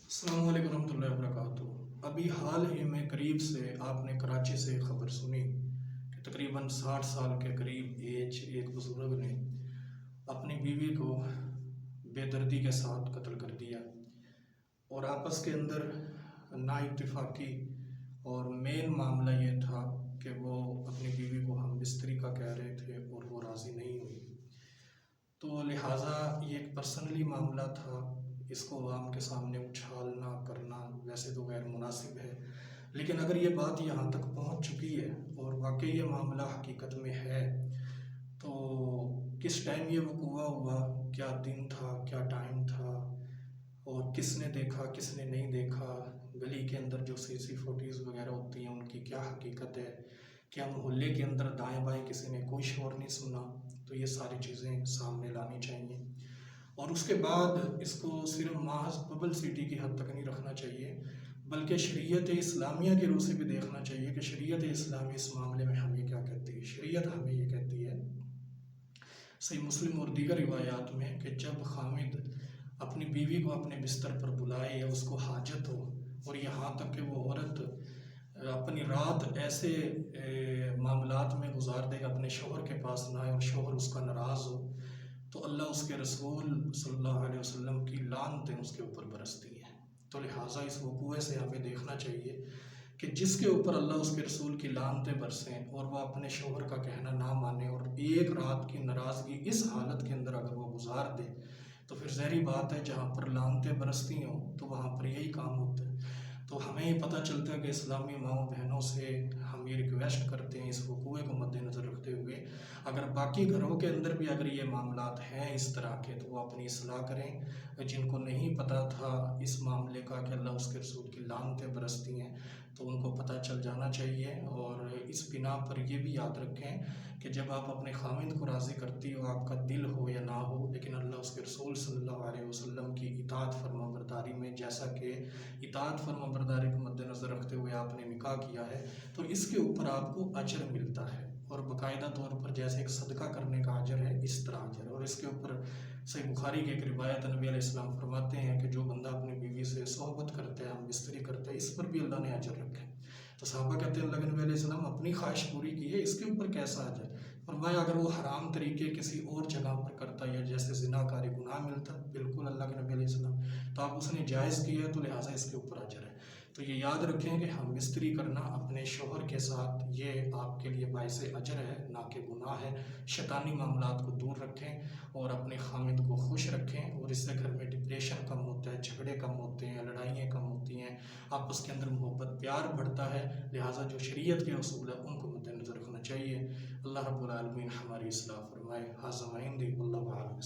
السلام علیکم ورحمۃ اللہ وبرکاتہ۔ ابھی حال ہی میں قریب سے آپ نے کراچی سے ایک خبر سنی کہ تقریباً 60 سال کے قریب ایج ایک بزرگ نے اپنی بیوی کو بے دردی کے ساتھ قتل کر دیا، اور آپس کے اندر نا اتفاقی اور مین معاملہ یہ تھا کہ وہ اپنی بیوی کو ہم بستری کا کہہ رہے تھے اور وہ راضی نہیں ہوئی، تو لہٰذا یہ ایک پرسنلی معاملہ تھا۔ اس کو عوام کے سامنے اچھالنا کرنا ویسے تو غیر مناسب ہے، لیکن اگر یہ بات یہاں تک پہنچ چکی ہے اور واقعی یہ معاملہ حقیقت میں ہے، تو کس ٹائم یہ وقوع ہوا، کیا دن تھا، کیا ٹائم تھا، اور کس نے دیکھا کس نے نہیں دیکھا، گلی کے اندر جو سی فوٹیز وغیرہ ہوتی ہیں ان کی کیا حقیقت ہے، کیا محلے کے اندر دائیں بائیں کسی نے کوئی شور نہیں سنا، تو یہ ساری چیزیں سامنے لانی چاہیے۔ اور اس کے بعد اس کو صرف محض پبلسٹی کی حد تک نہیں رکھنا چاہیے، بلکہ شریعت اسلامیہ کی روح سے بھی دیکھنا چاہیے کہ شریعت اسلامی اس معاملے میں ہمیں کیا کہتی ہے۔ شریعت ہمیں یہ کہتی ہے صحیح مسلم اور دیگر روایات میں کہ جب خامد اپنی بیوی کو اپنے بستر پر بلائے یا اس کو حاجت ہو، اور یہاں تک کہ وہ عورت اپنی رات ایسے معاملات میں گزار دے کہ اپنے شوہر کے پاس نہ آئے اور شوہر اس کا ناراض ہو، تو اللہ اس کے رسول صلی اللہ علیہ وسلم کی لعنتیں اس کے اوپر برستی ہیں۔ تو لہٰذا اس وقوع سے ہمیں دیکھنا چاہیے کہ جس کے اوپر اللہ اس کے رسول کی لعنتیں برسیں اور وہ اپنے شوہر کا کہنا نہ مانے اور ایک رات کی ناراضگی اس حالت کے اندر اگر وہ گزار دے، تو پھر ظاہری بات ہے جہاں پر لعنتیں برستی ہوں تو وہاں پر یہی کام ہوتا ہے۔ تو ہمیں یہ پتہ چلتا ہے کہ اسلامی ماؤں بہنوں سے ہم یہ ریکویسٹ کرتے ہیں اس وقوع کو مد نظر رکھتے ہوئے، اگر باقی گھروں کے اندر بھی اگر یہ معاملات ہیں اس طرح کے تو وہ اپنی اصلاح کریں۔ جن کو نہیں پتہ تھا اس معاملے کا کہ اللہ اس کے رسول کی لعنتیں برستی ہیں، تو ان کو پتہ چل جانا چاہیے، اور اس بنا پر یہ بھی یاد رکھیں کہ جب آپ اپنے خامند کو راضی کرتی ہو، آپ کا دل ہو یا نہ ہو، لیکن اللہ اس کے رسول صلی اللہ علیہ وسلم کی اطاعت فرما برداری میں، جیسا کہ اطاعت فرما برداری کو مد نظر رکھتے ہوئے آپ نے نکاح کیا ہے، تو اس کے اوپر آپ کو اجر ملتا ہے، اور باقاعدہ طور پر جیسے ایک صدقہ کرنے کا اجر ہے اس طرح اجر ہے۔ اور اس کے اوپر صحیح بخاری کی ایک روایت نبی علیہ السلام فرماتے ہیں کہ جو بندہ اپنی بیوی سے صحبت کرتا ہے، ہم بستری کرتے ہیں، اس پر بھی اللہ نے اجر رکھا ہے۔ تو صحابہ کہتے ہیں اللہ کے نبی علیہ السلام اپنی خواہش پوری کی ہے، اس کے اوپر کیسا اجر؟ فرمایا اگر وہ حرام طریقے کسی اور جگہ پر کرتا ہے یا جیسے زنا کاری گناہ ملتا، بالکل اللہ کے نبی علیہ السلام، تو آپ اس نے جائز کیا ہے تو لہٰذا اس کے اوپر اجر ہے۔ تو یہ یاد رکھیں کہ ہم بستری کرنا اپنے شوہر کے ساتھ یہ آپ کے لیے باعث اجر ہے، نہ کہ گناہ ہے۔ شیطانی معاملات کو دور رکھیں اور اپنے خامد کو خوش رکھیں، اور اس سے گھر میں ڈپریشن کم ہوتا ہے، جھگڑے کم ہوتے ہیں، لڑائیاں کم ہوتی ہیں، آپس کے اندر محبت پیار بڑھتا ہے۔ لہٰذا جو شریعت کے اصول ہیں ان کو مد نظر رکھنا چاہیے۔ اللہ رب العالمین ہماری اصلاح فرمائے۔ ھذا ما عندی واللہ اعلم۔